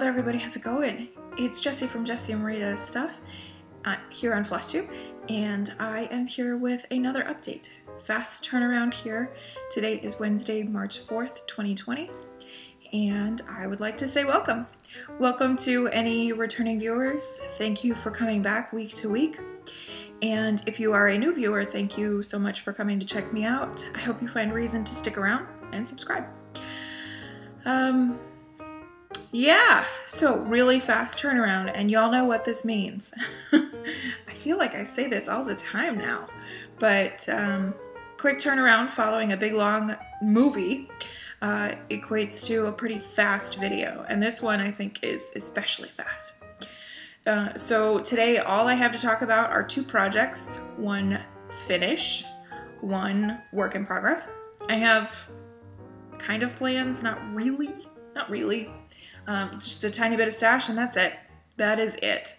everybody, how's it going? It's Jessie from Jessie and Marie Does Stuff here on FlossTube, and I am here with another update. Fast turnaround here. Today is Wednesday, March 4th, 2020, and I would like to say welcome. Welcome to any returning viewers. Thank you for coming back week to week. And if you are a new viewer, thank you so much for coming to check me out. I hope you find reason to stick around and subscribe. Yeah, so really fast turnaround, and y'all know what this means. I feel like I say this all the time now, but quick turnaround following a big long movie equates to a pretty fast video, and this one I think is especially fast. So today all I have to talk about are two projects, one finish, one work in progress. I have kind of plans, not really. Just a tiny bit of stash, and that's it. That is it.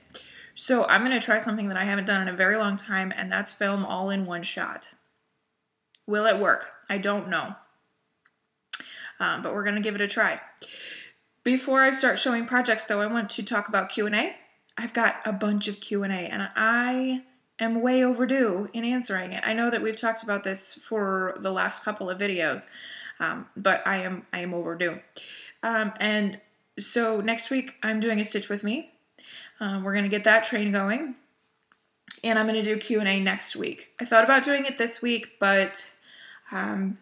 So I'm going to try something that I haven't done in a very long time, and that's film all in one shot. Will it work? I don't know. But we're going to give it a try. Before I start showing projects, though, I want to talk about Q&A. I've got a bunch of Q&A, and I am way overdue in answering it. I know that we've talked about this for the last couple of videos, but I am overdue. And so next week I'm doing a Stitch with Me. We're going to get that train going, and I'm going to do Q&A next week. I thought about doing it this week, but I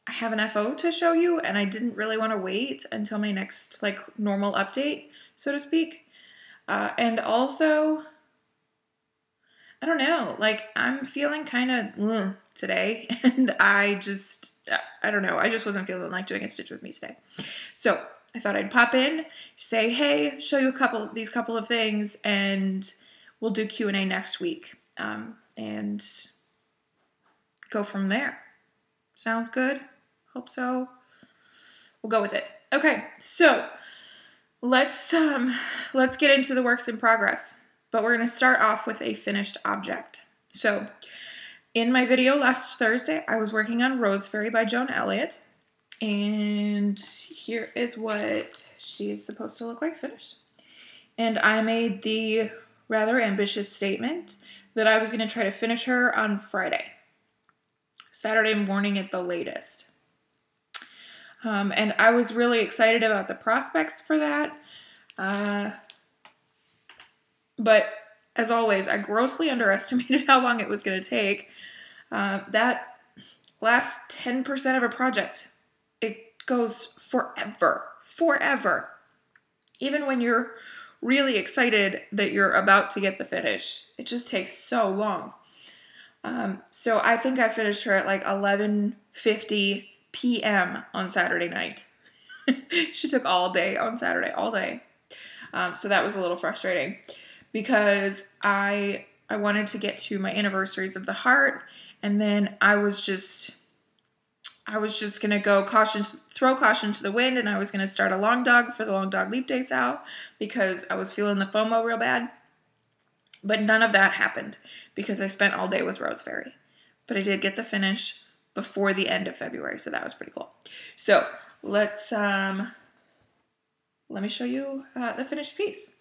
have an FO to show you, and I didn't really want to wait until my next normal update, so to speak. And also, I don't know, I'm feeling kind of today, and I don't know, I just wasn't feeling like doing a Stitch with Me today. So I thought I'd pop in, say, hey, show you these couple of things, and we'll do Q&A next week, and go from there. Sounds good? Hope so. We'll go with it. Okay, so let's get into the works in progress, but we're going to start off with a finished object. So in my video last Thursday, I was working on Rose Fairy by Joan Elliott, and here is what she is supposed to look like finished. And I made the rather ambitious statement that I was going to try to finish her on Friday, Saturday morning at the latest. And I was really excited about the prospects for that. But as always, I grossly underestimated how long it was going to take. That last 10% of a project, it goes forever. Even when you're really excited that you're about to get the finish, it just takes so long. So I think I finished her at 11:50 p.m. on Saturday night. She took all day on Saturday, all day. So that was a little frustrating because I wanted to get to my Anniversaries of the Heart, and then I was just going to throw caution to the wind, and I was going to start a long dog for the Long Dog Leap Day sale because I was feeling the FOMO real bad. But none of that happened because I spent all day with Rose Fairy. But I did get the finish before the end of February, so that was pretty cool. So let me show you the finished piece.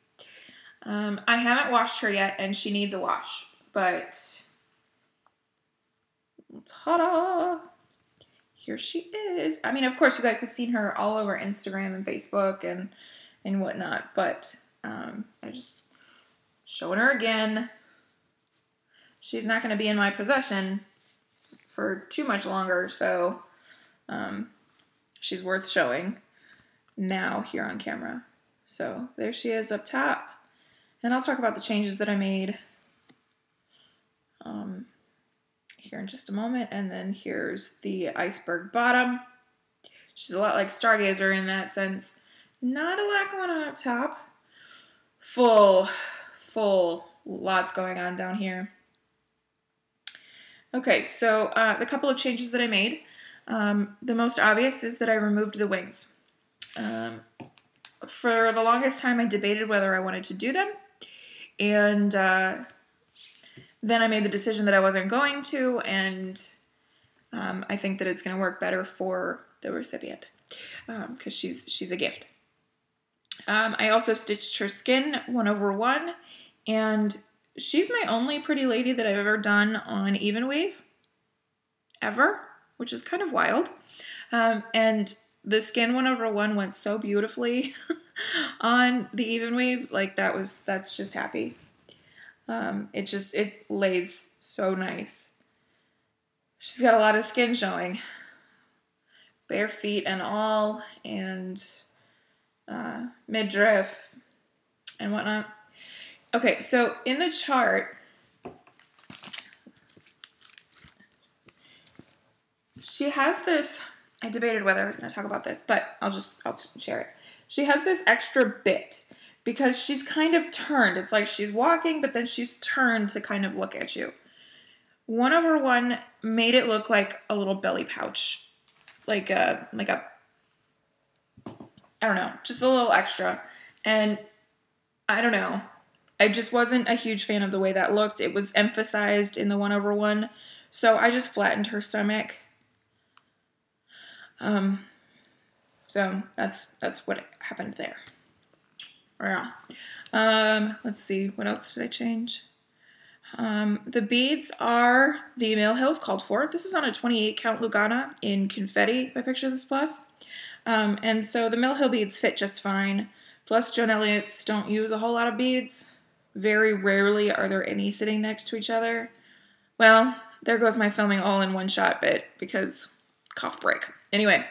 I haven't washed her yet, and she needs a wash, but ta-da! Here she is. I mean, of course, you guys have seen her all over Instagram and Facebook and whatnot, but I just showing her again. She's not going to be in my possession for too much longer, so she's worth showing now here on camera. So there she is up top, and I'll talk about the changes that I made here in just a moment. And then here's the iceberg bottom. She's a lot like Stargazer in that sense. Not a lot going on up top. Full lots going on down here. Okay, so the couple of changes that I made. The most obvious is that I removed the wings. For the longest time, I debated whether I wanted to do them, and then I made the decision that I wasn't going to, and I think that it's going to work better for the recipient because she's a gift. I also stitched her skin 1/1, and she's my only pretty lady that I've ever done on even weave, ever, which is kind of wild. And the skin 1/1 went so beautifully on the even weave, like that's just happy. It lays so nice. She's got a lot of skin showing, bare feet and all, and midriff and whatnot. Okay, so in the chart, she has this, I debated whether I was going to talk about this, but I'll share it. She has this extra bit because she's kind of turned. It's like she's walking, but then she's turned to kind of look at you. 1/1 made it look like a little belly pouch, like a I don't know, just a little extra. And I don't know, I just wasn't a huge fan of the way that looked. It was emphasized in the 1/1, so I just flattened her stomach. So that's what happened there. Yeah. Let's see, what else did I change? The beads are the Mill Hills called for. This is on a 28 count Lugana in Confetti by Picture This Plus. And so the Mill Hill beads fit just fine. Plus Joan Elliott's don't use a whole lot of beads. Very rarely are there any sitting next to each other. Well, there goes my filming all in one shot bit because cough break. Anyway,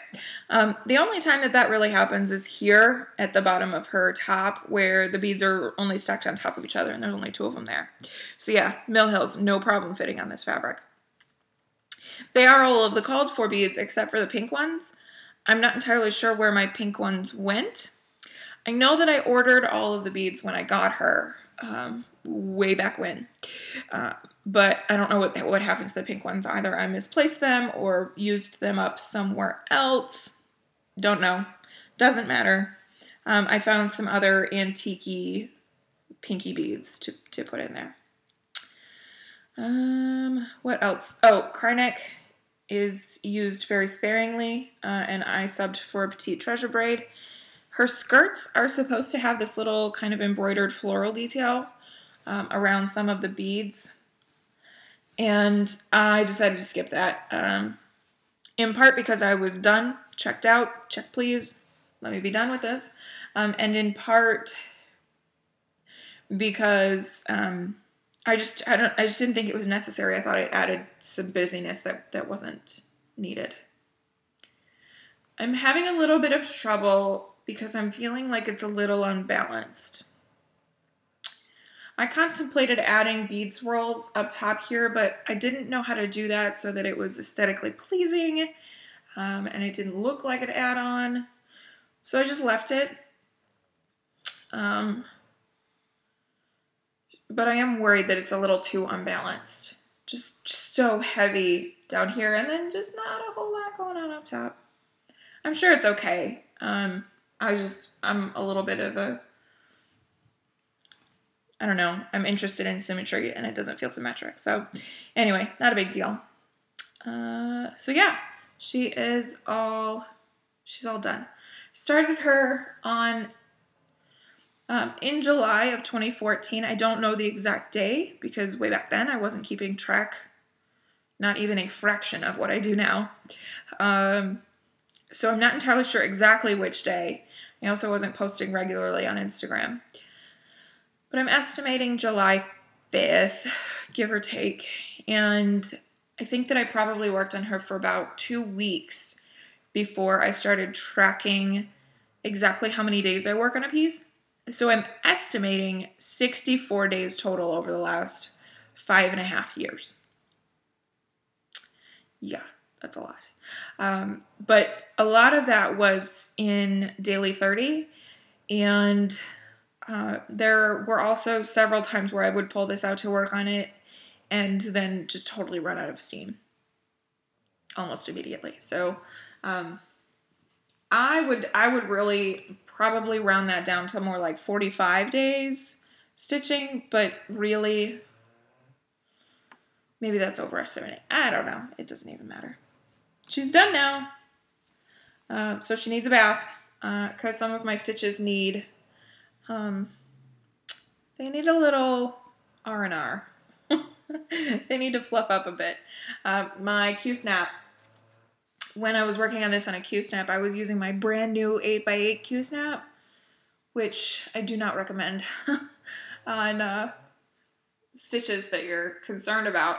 the only time that really happens is here at the bottom of her top where the beads are only stacked on top of each other and there's only 2 of them there. So yeah, Mill Hills, no problem fitting on this fabric. They are all of the called for beads except for the pink ones. I'm not entirely sure where my pink ones went. I know that I ordered all of the beads when I got her, way back when. But I don't know what happened to the pink ones. Either I misplaced them or used them up somewhere else. Don't know. Doesn't matter. I found some other antique-y pinky beads to put in there. What else? Oh, Kreineck is used very sparingly, and I subbed for a Petite Treasure braid. Her skirts are supposed to have this little kind of embroidered floral detail around some of the beads. And I decided to skip that, in part because I was done, checked out, check please, let me be done with this, and in part because I just didn't think it was necessary. I thought it added some busyness that wasn't needed. I'm having a little bit of trouble because I'm feeling like it's a little unbalanced. I contemplated adding bead swirls up top here, but I didn't know how to do that so that it was aesthetically pleasing, and it didn't look like an add-on. So I just left it. But I am worried that it's a little too unbalanced. Just so heavy down here, and then just not a whole lot going on up top. I'm sure it's okay. I'm a little bit of a, I don't know, I'm interested in symmetry and it doesn't feel symmetric. So anyway, not a big deal. So yeah, she's all done. Started her on, in July of 2014. I don't know the exact day because way back then I wasn't keeping track, not even a fraction of what I do now. So I'm not entirely sure exactly which day. I also wasn't posting regularly on Instagram. But I'm estimating July 5th, give or take. And I think that I probably worked on her for about 2 weeks before I started tracking exactly how many days I work on a piece. So I'm estimating 64 days total over the last 5.5 years. Yeah, that's a lot. But a lot of that was in Daily 30, and there were also several times where I would pull this out to work on it and then just totally run out of steam almost immediately. So I would really probably round that down to more like 45 days stitching, but really maybe that's overestimating. I don't know. It doesn't even matter. She's done now. So she needs a bath because some of my stitches need They need a little R&R. They need to fluff up a bit. My Q-snap, when I was working on this on a Q-snap, I was using my brand new 8x8 Q-snap, which I do not recommend on stitches that you're concerned about,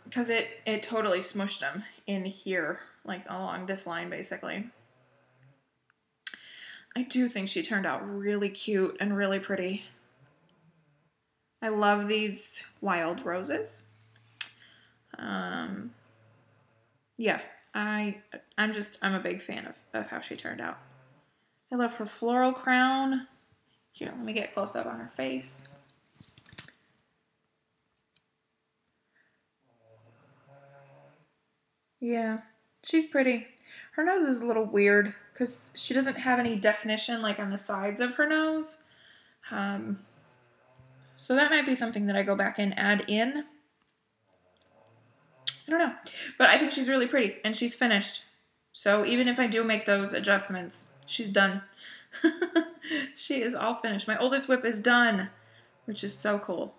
because it totally smushed them in here, like along this line basically. I do think she turned out really cute and really pretty. I love these wild roses. Yeah, I'm a big fan of how she turned out. I love her floral crown. Here, let me get close up on her face. Yeah, she's pretty. Her nose is a little weird because she doesn't have any definition like on the sides of her nose. So that might be something that I go back and add in. I don't know. But I think she's really pretty and she's finished. So even if I do make those adjustments, she's done. She is all finished. My oldest whip is done, which is so cool.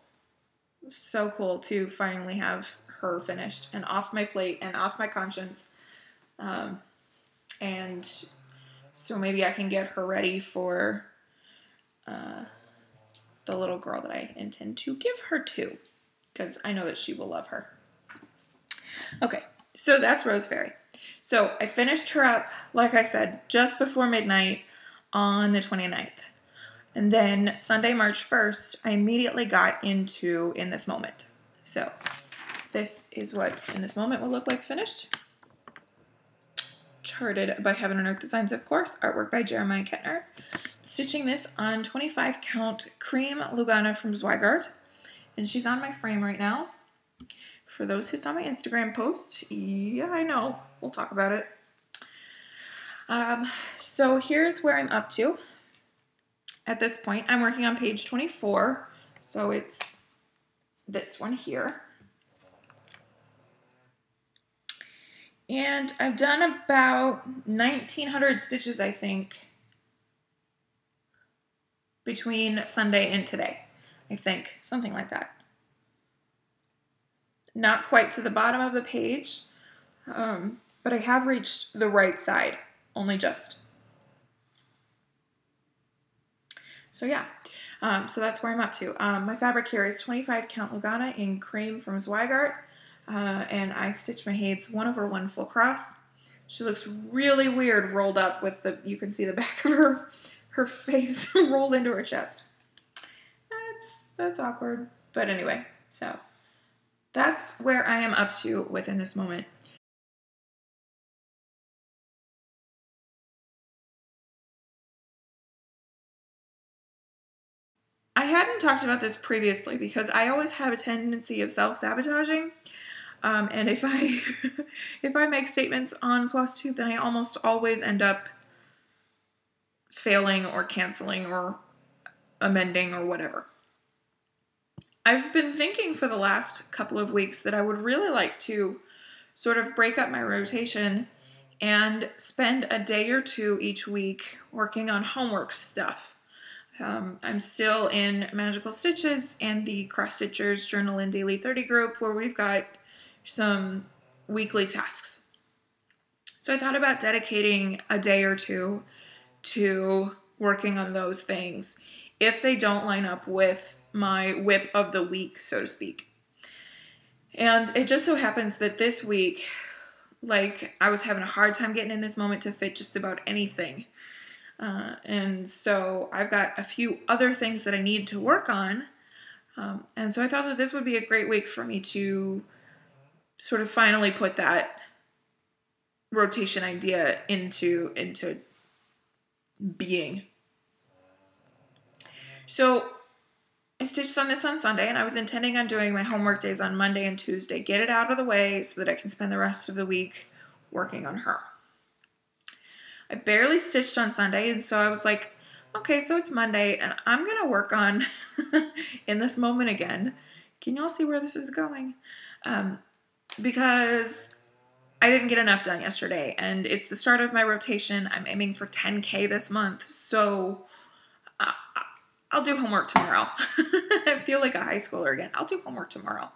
So cool to finally have her finished and off my plate and off my conscience. And so maybe I can get her ready for the little girl that I intend to give her to, because I know that she will love her. Okay, so that's Rose Fairy. So I finished her up, like I said, just before midnight on the 29th. And then Sunday, March 1st, I immediately got into In This Moment. So this is what In This Moment will look like finished. Charted by Heaven and Earth Designs, of course. Artwork by Jeremiah Ketner. Stitching this on 25 count cream Lugana from Zweigart. And she's on my frame right now. For those who saw my Instagram post, yeah, I know. We'll talk about it. So here's where I'm up to. At this point, I'm working on page 24. So it's this one here. And I've done about 1,900 stitches, I think, between Sunday and today. I think, something like that. Not quite to the bottom of the page, but I have reached the right side, only just. So yeah, so that's where I'm up to. My fabric here is 25 count Lugana in cream from Zweigart. And I stitched my HAEDs 1/1 full cross. She looks really weird rolled up with you can see the back of her face rolled into her chest. That's awkward. But anyway, so that's where I am up to within this moment. I hadn't talked about this previously because I always have a tendency of self-sabotaging. And if I make statements on FlossTube, then I almost always end up failing or canceling or amending or whatever. I've been thinking for the last couple of weeks that I would really like to sort of break up my rotation and spend a day or two each week working on homework stuff. I'm still in Magical Stitches and the Cross Stitchers Journal and Daily 30 group where we've got some weekly tasks. So I thought about dedicating a day or two to working on those things if they don't line up with my whip of the week, so to speak. And it just so happens that this week, like, I was having a hard time getting in this moment to fit just about anything. And so I've got a few other things that I need to work on. And so I thought that this would be a great week for me to sort of finally put that rotation idea into being. So I stitched on this on Sunday, and I was intending on doing my homework days on Monday and Tuesday, get it out of the way so that I can spend the rest of the week working on her. I barely stitched on Sunday, and so I was like, okay, so it's Monday, and I'm going to work on In This Moment again. Can y'all see where this is going? Because I didn't get enough done yesterday, and it's the start of my rotation. I'm aiming for 10K this month, so I'll do homework tomorrow. I feel like a high schooler again. I'll do homework tomorrow.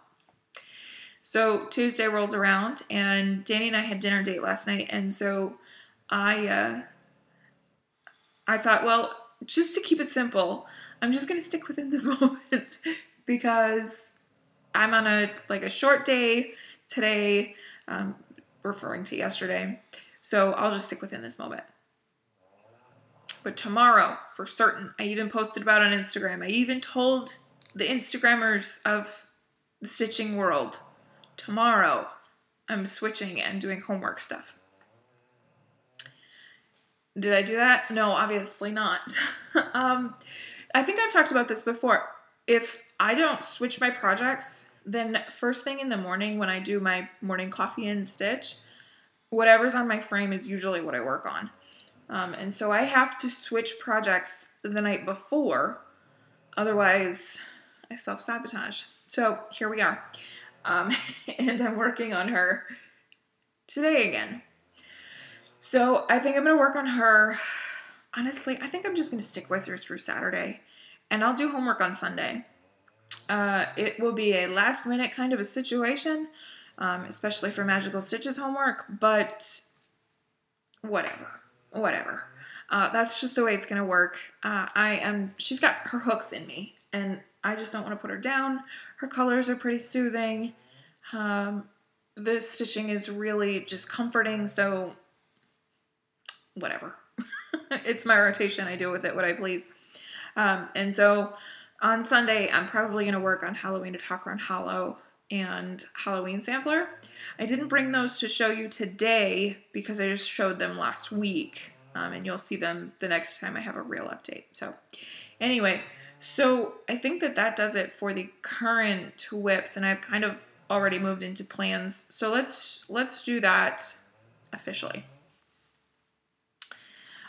So Tuesday rolls around, and Danny and I had dinner date last night, and so I thought, well, just to keep it simple, I'm just going to stick within this moment because I'm on a short day today, referring to yesterday. So I'll just stick within this moment. But tomorrow, for certain, I even posted about it on Instagram. I even told the Instagrammers of the stitching world, tomorrow I'm switching and doing homework stuff. Did I do that? No, obviously not. I think I've talked about this before. If I don't switch my projects, then first thing in the morning when I do my morning coffee and stitch, whatever's on my frame is usually what I work on. And so I have to switch projects the night before, otherwise I self-sabotage. So here we are. And I'm working on her today again. So I think I'm going to work on her. Honestly, I think I'm just going to stick with her through Saturday, and I'll do homework on Sunday. It will be a last minute kind of a situation, especially for Magical Stitches homework, but whatever. That's just the way it's going to work. She's got her hooks in me, and I just don't want to put her down. Her colors are pretty soothing. The stitching is really just comforting, so whatever. It's my rotation. I do with it what I please. And so on Sunday, I'm probably going to work on Halloween to Talk Around Hollow and Halloween Sampler. I didn't bring those to show you today because I just showed them last week. And you'll see them the next time I have a real update. So anyway, so I think that does it for the current whips, and I've kind of already moved into plans. So let's do that officially.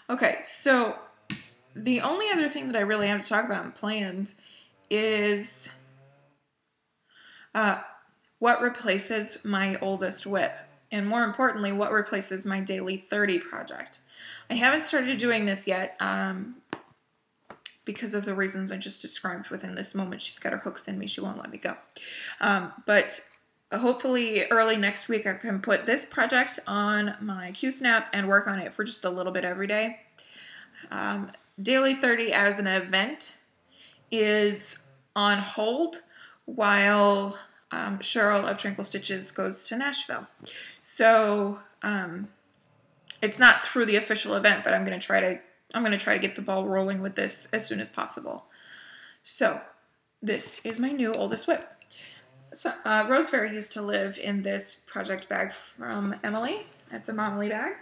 Okay, so the only other thing that I really have to talk about in plans is what replaces my oldest whip, and more importantly, what replaces my daily 30 project. I haven't started doing this yet because of the reasons I just described within this moment. She's got her hooks in me. She won't let me go. But hopefully early next week I can put this project on my Q-Snap and work on it for just a little bit every day. Daily 30 as an event is on hold while Cheryl of Tranquil Stitches goes to Nashville. So it's not through the official event, but I'm going to try to get the ball rolling with this as soon as possible. So this is my new oldest whip. So, Rose Fairy used to live in this project bag from Emily. It's a Moonlight bag.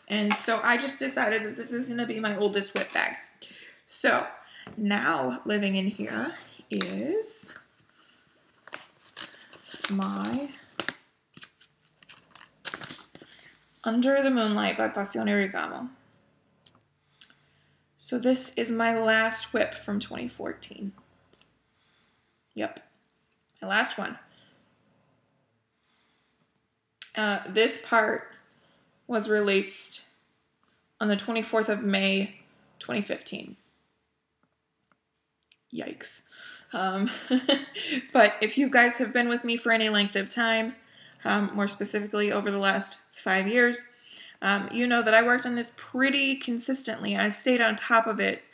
And so I just decided that this is going to be my oldest whip bag. So now living in here is my Under the Moonlight by Passione Ricamo. So this is my last whip from 2014. Yep, my last one. This part was released on the 24th of May, 2015. Yikes. But if you guys have been with me for any length of time, more specifically over the last 5 years, you know that I worked on this pretty consistently. I stayed on top of it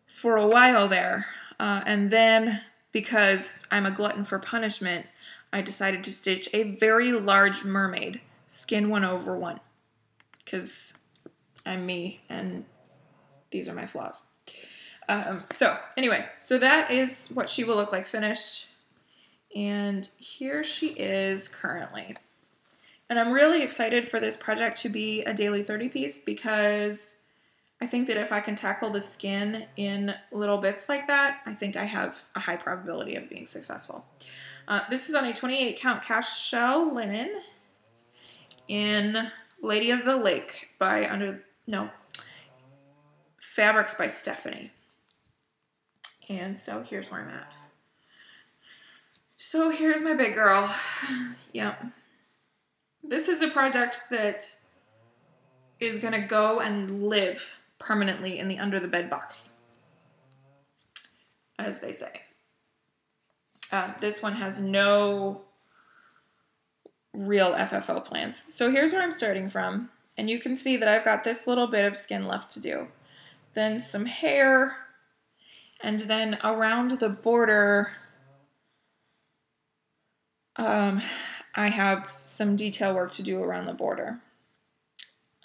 for a while there, and then because I'm a glutton for punishment, I decided to stitch a very large mermaid, skin 1/1, because I'm me and these are my flaws. So anyway, so that is what she will look like finished, and here she is currently. And I'm really excited for this project to be a daily 30 piece because I think that if I can tackle the skin in little bits like that, I think I have a high probability of being successful. This is on a 28 count cast shell linen in Lady of the Lake by Fabrics by Stephanie. And so here's where I'm at. So here's my big girl. Yep. This is a project that is going to go and live permanently in the under the bed box, as they say. This one has no real FFO plans. So here's where I'm starting from. And you can see that I've got this little bit of skin left to do. Then some hair. And then around the border, I have some detail work to do around the border.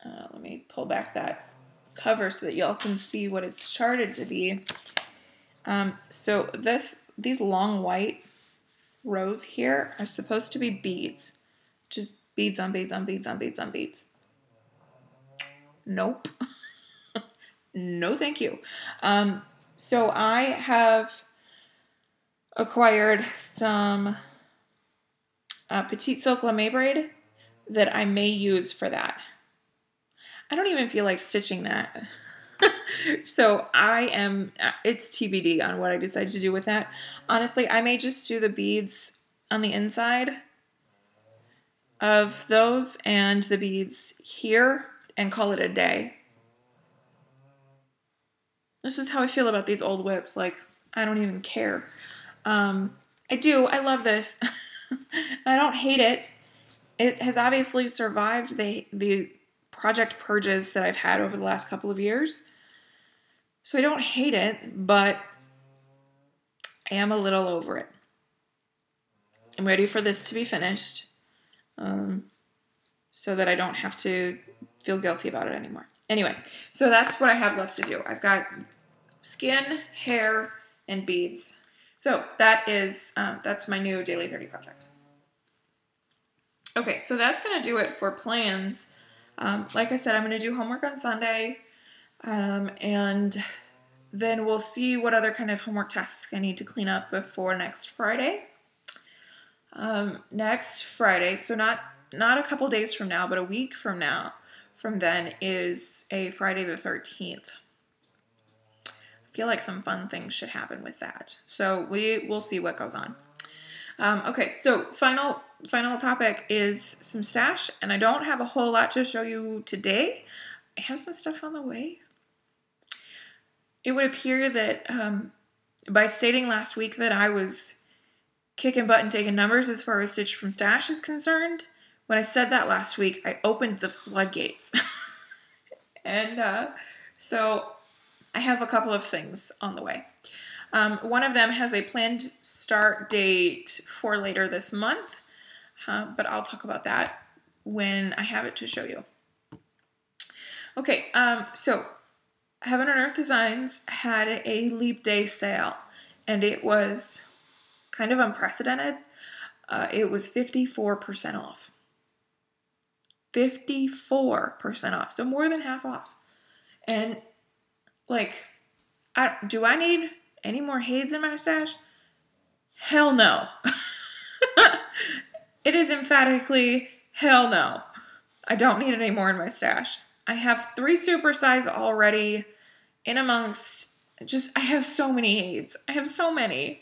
Let me pull back that cover so that y'all can see what it's charted to be. So these long white rows here are supposed to be beads. Just beads on beads on beads on beads on beads. Nope. No thank you. So I have acquired some Petite Silk Lame braid that I may use for that. I don't even feel like stitching that. So it's TBD on what I decide to do with that. Honestly, I may just do the beads on the inside of those and the beads here and call it a day. This is how I feel about these old whips. Like, I don't even care. I love this. I don't hate it. It has obviously survived the project purges that I've had over the last couple of years. So I don't hate it, but I am a little over it. I'm ready for this to be finished, so that I don't have to feel guilty about it anymore. Anyway, so that's what I have left to do. I've got skin, hair, and beads. So that's my new Daily 30 project. Okay, so that's going to do it for plans. Like I said, I'm going to do homework on Sunday, and then we'll see what other kind of homework tasks I need to clean up before next Friday. Next Friday, so not a couple days from now, but a week from then is a Friday the 13th. I feel like some fun things should happen with that. So we'll see what goes on. Okay, so final topic is some stash, and I don't have a whole lot to show you today. I have some stuff on the way. It would appear that by stating last week that I was kicking butt and taking numbers as far as Stitch from Stash is concerned, when I said that last week, I opened the floodgates. And so I have a couple of things on the way. One of them has a planned start date for later this month, but I'll talk about that when I have it to show you. Okay, so Heaven and Earth Designs had a Leap Day sale, and it was kind of unprecedented. It was 54% off. 54% off, so more than half off. And like, do I need any more HAEDs in my stash? Hell no. It is emphatically hell no. I don't need any more in my stash. I have 3 supersize already in amongst, I have so many HAEDs. I have so many.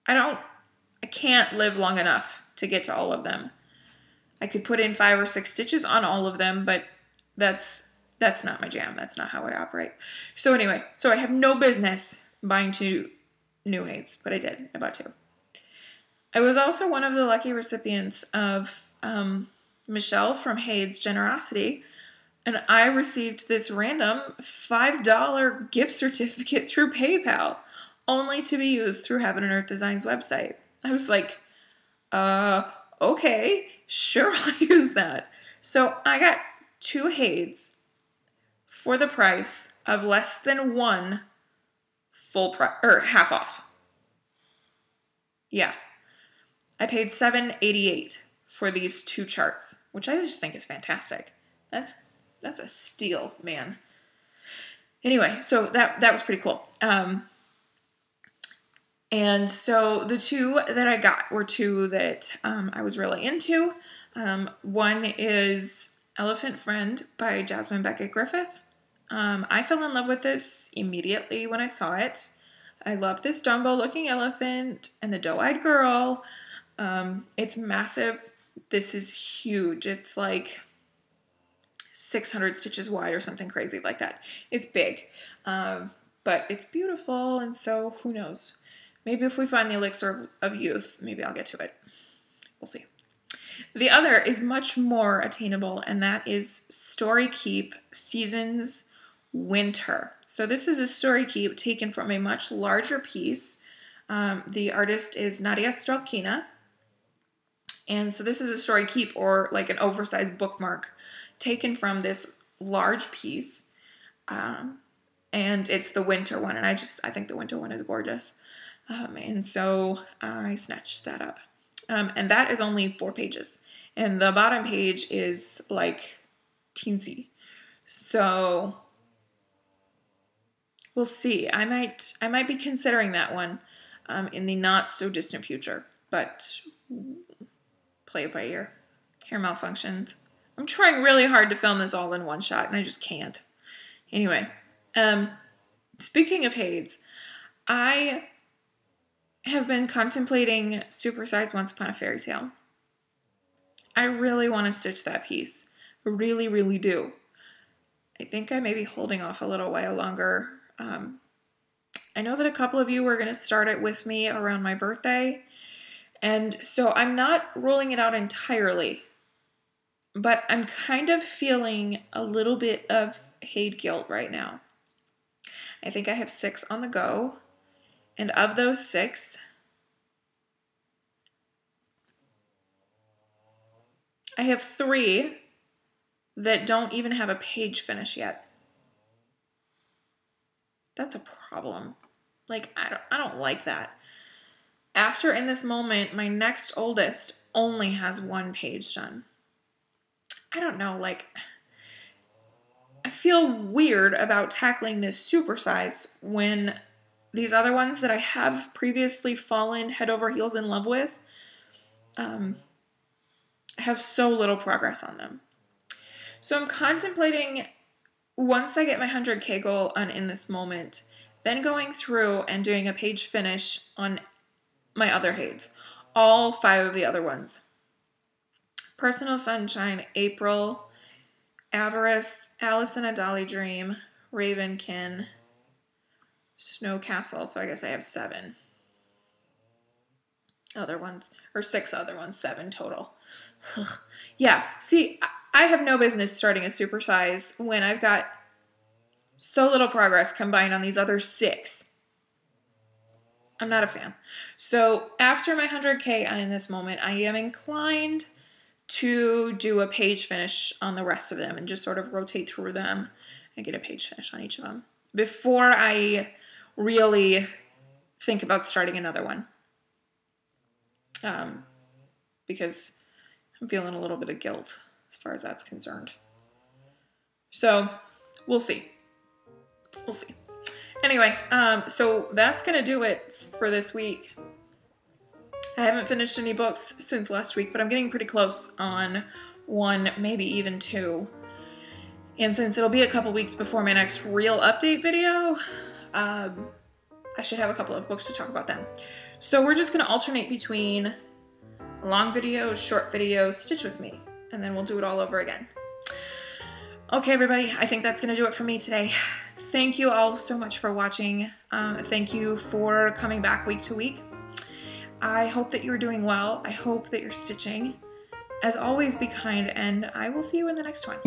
I can't live long enough to get to all of them. I could put in 5 or 6 stitches on all of them, but that's not my jam. That's not how I operate. So anyway, I have no business buying 2 new HAEDs, but I did. I bought 2. I was also one of the lucky recipients of Michelle from HAED's generosity, and I received this random $5 gift certificate through PayPal, only to be used through Heaven and Earth Designs website. I was like, okay, sure, I'll use that. So I got 2 HAEDs for the price of less than 1 full price, or half off. Yeah. I paid $7.88 for these 2 charts, which I just think is fantastic. That's a steal, man. Anyway, so that was pretty cool. And so the 2 that I got were 2 that I was really into. One is Elephant Friend by Jasmine Beckett Griffith. I fell in love with this immediately when I saw it. I love this Dumbo-looking elephant and the doe-eyed girl. It's massive. This is huge. It's like 600 stitches wide or something crazy like that. It's big, but it's beautiful, and so who knows? Maybe if we find the elixir of youth, maybe I'll get to it. We'll see. The other is much more attainable, and that is Story Keep Seasons Winter. So this is a story keep taken from a much larger piece. The artist is Nadia Strelkina. And so this is a story keep, or like an oversized bookmark, taken from this large piece. And it's the winter one, and I think the winter one is gorgeous. And so I snatched that up. And that is only 4 pages. And the bottom page is like teensy. So we'll see. I might be considering that one in the not so distant future, but play it by ear. Hair malfunctions. I'm trying really hard to film this all in one shot, and I just can't. Anyway, speaking of HAEDs, I have been contemplating supersized Once Upon a Fairytale. I really want to stitch that piece. I really, really do. I think I may be holding off a little while longer. I know that a couple of you were going to start it with me around my birthday, and so I'm not ruling it out entirely, but I'm kind of feeling a little bit of HAED guilt right now. I think I have 6 on the go, and of those 6, I have 3 that don't even have a page finish yet. That's a problem. Like, I don't like that. After In This Moment, my next oldest only has 1 page done. I don't know, like, I feel weird about tackling this supersize when these other ones that I have previously fallen head over heels in love with have so little progress on them. So I'm contemplating, once I get my 100K goal on In This Moment, then going through and doing a page finish on my other HAEDs, all 5 of the other ones. Personal Sunshine, April, Avarice, Alice in a Dolly Dream, Ravenkin, Snow Castle, so I guess I have 7 other ones, or 6 other ones, 7 total. Yeah, see, I have no business starting a supersize when I've got so little progress combined on these other 6. I'm not a fan. So after my 100K on In This Moment, I am inclined to do a page finish on the rest of them and just sort of rotate through them and get a page finish on each of them before I really think about starting another one. Because I'm feeling a little bit of guilt as far as that's concerned. So we'll see. We'll see. Anyway, so that's going to do it for this week. I haven't finished any books since last week, but I'm getting pretty close on 1, maybe even 2. And since it'll be a couple weeks before my next real update video, I should have a couple of books to talk about then. So we're just going to alternate between long videos, short videos, stitch with me, and then we'll do it all over again. Okay, everybody, I think that's going to do it for me today. Thank you all so much for watching. Thank you for coming back week to week. I hope that you're doing well. I hope that you're stitching. As always, be kind, and I will see you in the next one.